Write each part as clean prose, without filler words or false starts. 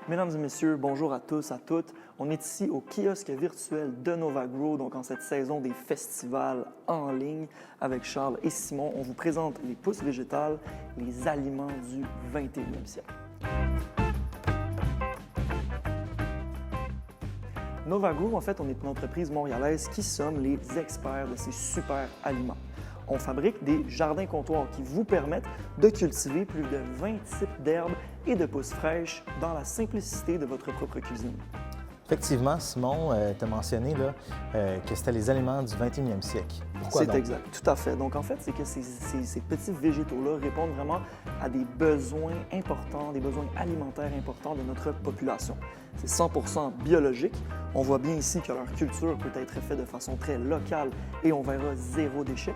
Mesdames et messieurs, bonjour à tous, à toutes. On est ici au kiosque virtuel de NovaGrow, donc en cette saison des festivals en ligne avec Charles et Simon. On vous présente les pousses végétales, les aliments du 21e siècle. NovaGrow, en fait, on est une entreprise montréalaise qui sommes les experts de ces super aliments. On fabrique des jardins-comptoirs qui vous permettent de cultiver plus de 20 types d'herbes et de pousses fraîches dans la simplicité de votre propre cuisine. Effectivement, Simon, tu as mentionné là, que c'était les aliments du 21e siècle. Pourquoi donc? C'est exact, tout à fait. Donc en fait, c'est que ces petits végétaux-là répondent vraiment à des besoins importants, des besoins alimentaires importants de notre population. C'est 100% biologique. On voit bien ici que leur culture peut être faite de façon très locale et on verra zéro déchet.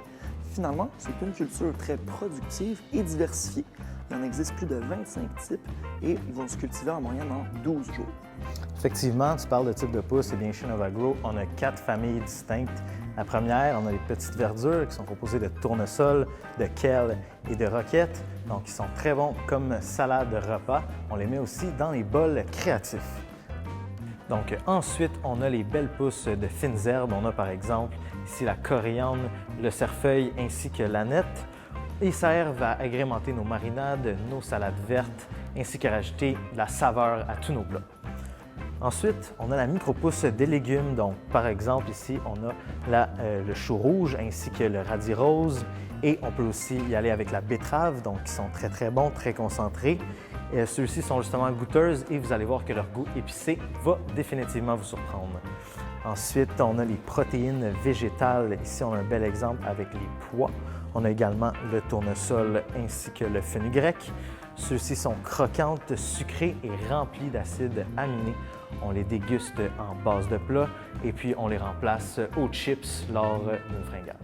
Finalement, c'est une culture très productive et diversifiée. Il en existe plus de 25 types et ils vont se cultiver en moyenne en 12 jours. Effectivement, tu parles de type de pousses. Et bien, chez NovaGrow, on a 4 familles distinctes. La première, on a les petites verdures qui sont composées de tournesol, de kale et de roquettes. Donc, ils sont très bons comme salade de repas. On les met aussi dans les bols créatifs. Donc, ensuite, on a les belles pousses de fines herbes. On a par exemple ici la coriandre, le cerfeuil ainsi que l'aneth. Ils servent à agrémenter nos marinades, nos salades vertes, ainsi qu'à rajouter de la saveur à tous nos plats. Ensuite, on a la micro-pousse des légumes. Donc, par exemple, ici, on a le chou rouge ainsi que le radis rose. Et on peut aussi y aller avec la betterave, donc qui sont très, très bons, très concentrés. Ceux-ci sont justement goûteuses et vous allez voir que leur goût épicé va définitivement vous surprendre. Ensuite, on a les protéines végétales. Ici, on a un bel exemple avec les pois. On a également le tournesol ainsi que le fenugrec. Ceux-ci sont croquantes, sucrées et remplies d'acides aminés. On les déguste en base de plat et puis on les remplace aux chips lors d'une fringale.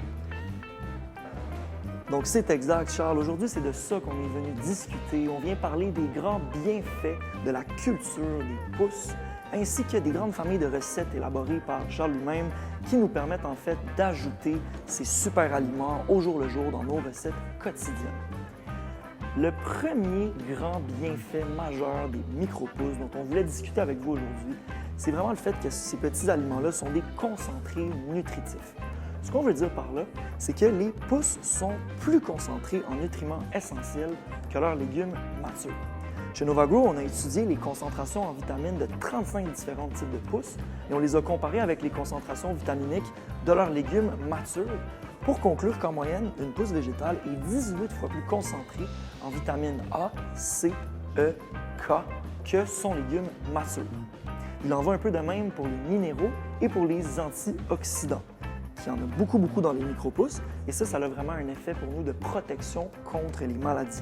Donc c'est exact, Charles. Aujourd'hui, c'est de ça qu'on est venu discuter. On vient parler des grands bienfaits de la culture des pousses, ainsi que des grandes familles de recettes élaborées par Charles lui-même qui nous permettent en fait d'ajouter ces super aliments au jour le jour dans nos recettes quotidiennes. Le premier grand bienfait majeur des micro-pousses dont on voulait discuter avec vous aujourd'hui, c'est vraiment le fait que ces petits aliments-là sont des concentrés nutritifs. Ce qu'on veut dire par là, c'est que les pousses sont plus concentrées en nutriments essentiels que leurs légumes matures. Chez NovaGrow, on a étudié les concentrations en vitamines de 35 différents types de pousses et on les a comparées avec les concentrations vitaminiques de leurs légumes matures pour conclure qu'en moyenne, une pousse végétale est 18 fois plus concentrée en vitamines A, C, E, K que son légume mature. Il en va un peu de même pour les minéraux et pour les antioxydants. Il y en a beaucoup dans les micro-pousses et ça a vraiment un effet pour nous de protection contre les maladies.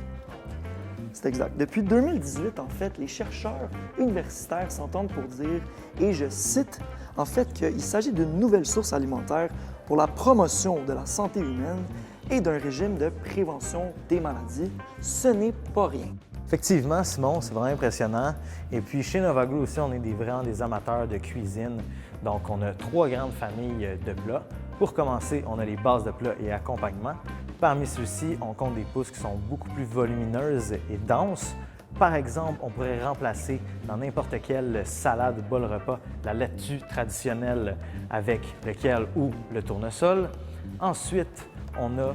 C'est exact. Depuis 2018, en fait, les chercheurs universitaires s'entendent pour dire, et je cite, en fait, qu'il s'agit d'une nouvelle source alimentaire pour la promotion de la santé humaine et d'un régime de prévention des maladies. Ce n'est pas rien. Effectivement, Simon, c'est vraiment impressionnant. Et puis, chez NovaGrow aussi, on est vraiment des amateurs de cuisine. Donc, on a 3 grandes familles de plats. Pour commencer, on a les bases de plats et accompagnements. Parmi ceux-ci, on compte des pousses qui sont beaucoup plus volumineuses et denses. Par exemple, on pourrait remplacer dans n'importe quelle salade bol repas la laitue traditionnelle avec le kale ou le tournesol. Ensuite, on a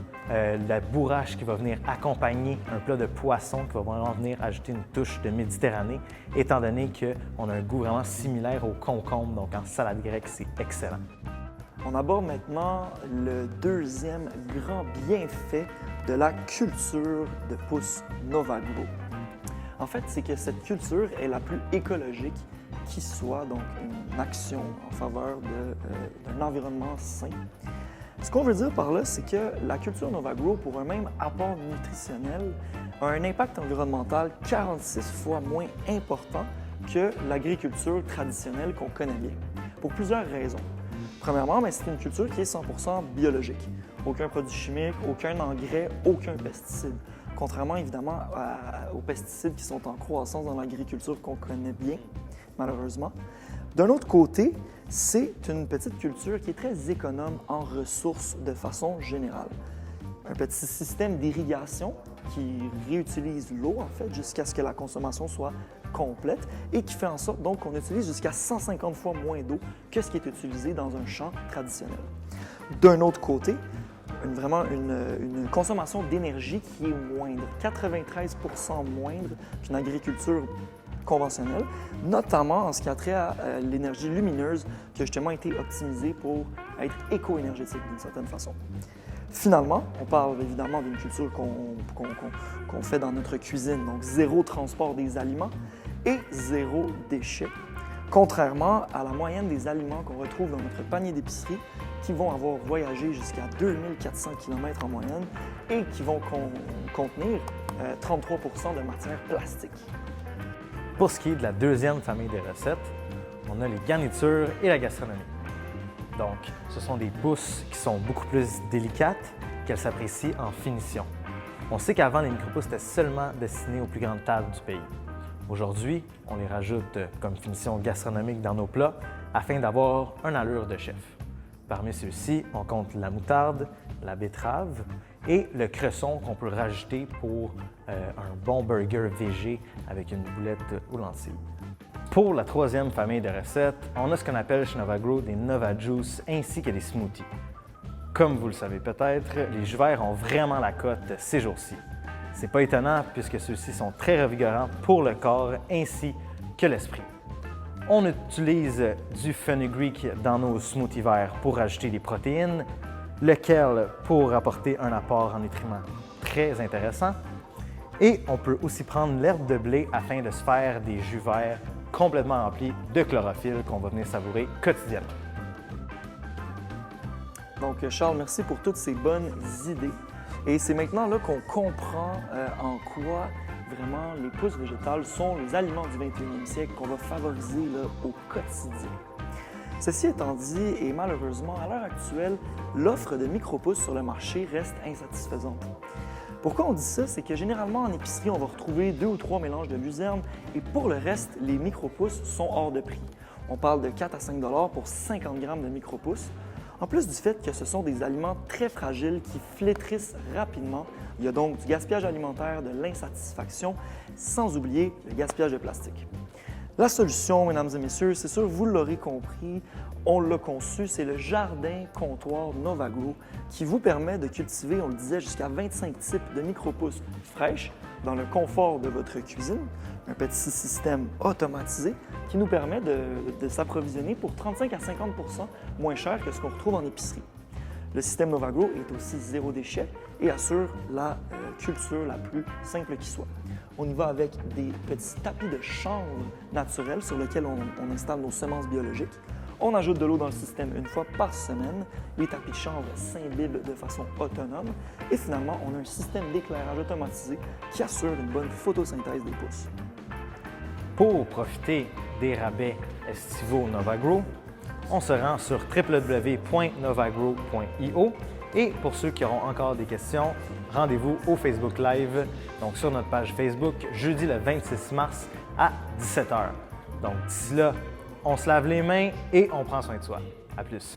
la bourrache qui va venir accompagner un plat de poisson qui va vraiment venir ajouter une touche de Méditerranée, étant donné qu'on a un goût vraiment similaire au concombre, donc en salade grecque, c'est excellent. On aborde maintenant le deuxième grand bienfait de la culture de pousses NovaGrow. En fait, c'est que cette culture est la plus écologique qui soit, donc une action en faveur d'un environnement sain. Ce qu'on veut dire par là, c'est que la culture NovaGrow, pour un même apport nutritionnel, a un impact environnemental 46 fois moins important que l'agriculture traditionnelle qu'on connaît bien, pour plusieurs raisons. Premièrement, c'est une culture qui est 100% biologique. Aucun produit chimique, aucun engrais, aucun pesticide. Contrairement évidemment aux pesticides qui sont en croissance dans l'agriculture qu'on connaît bien, malheureusement. D'un autre côté, c'est une petite culture qui est très économe en ressources de façon générale. Un petit système d'irrigation qui réutilise l'eau, en fait, jusqu'à ce que la consommation soit complète et qui fait en sorte donc qu'on utilise jusqu'à 150 fois moins d'eau que ce qui est utilisé dans un champ traditionnel. D'un autre côté, vraiment une consommation d'énergie qui est moindre, 93 % moindre qu'une agriculture conventionnelle, notamment en ce qui a trait à l'énergie lumineuse qui a justement été optimisée pour être éco-énergétique d'une certaine façon. Finalement, on parle évidemment d'une culture qu'on fait dans notre cuisine, donc zéro transport des aliments et zéro déchet. Contrairement à la moyenne des aliments qu'on retrouve dans notre panier d'épicerie qui vont avoir voyagé jusqu'à 2400 km en moyenne et qui vont contenir 33 % de matière plastique. Pour ce qui est de la deuxième famille de recettes, on a les garnitures et la gastronomie. Donc, ce sont des pousses qui sont beaucoup plus délicates, qu'elles s'apprécient en finition. On sait qu'avant, les micro-pousses étaient seulement destinées aux plus grandes tables du pays. Aujourd'hui, on les rajoute comme finition gastronomique dans nos plats afin d'avoir une allure de chef. Parmi ceux-ci, on compte la moutarde, la betterave et le cresson qu'on peut rajouter pour un bon burger végé avec une boulette aux lentilles. Pour la troisième famille de recettes, on a ce qu'on appelle chez Nova Grow des Nova Juice ainsi que des smoothies. Comme vous le savez peut-être, les jus verts ont vraiment la cote ces jours-ci. C'est pas étonnant puisque ceux-ci sont très revigorants pour le corps ainsi que l'esprit. On utilise du fenugreek dans nos smoothies verts pour ajouter des protéines, le kale pour apporter un apport en nutriments très intéressant et on peut aussi prendre l'herbe de blé afin de se faire des jus verts complètement remplis de chlorophylle qu'on va venir savourer quotidiennement. Donc Charles, merci pour toutes ces bonnes idées. Et c'est maintenant là qu'on comprend en quoi vraiment les pousses végétales sont les aliments du 21e siècle qu'on va favoriser là, au quotidien. Ceci étant dit, et malheureusement, à l'heure actuelle, l'offre de micro-pousses sur le marché reste insatisfaisante. Pourquoi on dit ça? C'est que généralement en épicerie, on va retrouver 2 ou 3 mélanges de luzerne et pour le reste, les micro-pousses sont hors de prix. On parle de 4 à 5 $ pour 50 grammes de micro-pousses. En plus du fait que ce sont des aliments très fragiles qui flétrissent rapidement, il y a donc du gaspillage alimentaire, de l'insatisfaction, sans oublier le gaspillage de plastique. La solution, mesdames et messieurs, c'est sûr, vous l'aurez compris, on l'a conçu, c'est le jardin comptoir Nova Grow qui vous permet de cultiver, on le disait, jusqu'à 25 types de micro-pousses fraîches dans le confort de votre cuisine. Un petit système automatisé qui nous permet de s'approvisionner pour 35 à 50 % moins cher que ce qu'on retrouve en épicerie. Le système Nova Grow est aussi zéro déchet et assure la culture la plus simple qui soit. On y va avec des petits tapis de chanvre naturels sur lesquels on installe nos semences biologiques. On ajoute de l'eau dans le système une fois par semaine. Les tapis de chanvre s'imbibent de façon autonome. Et finalement, on a un système d'éclairage automatisé qui assure une bonne photosynthèse des pousses. Pour profiter des rabais estivaux Nova Grow, on se rend sur www.novagrow.io et pour ceux qui auront encore des questions, rendez-vous au Facebook Live, donc sur notre page Facebook, jeudi le 26 mars à 17 h. Donc d'ici là, on se lave les mains et on prend soin de soi. À plus!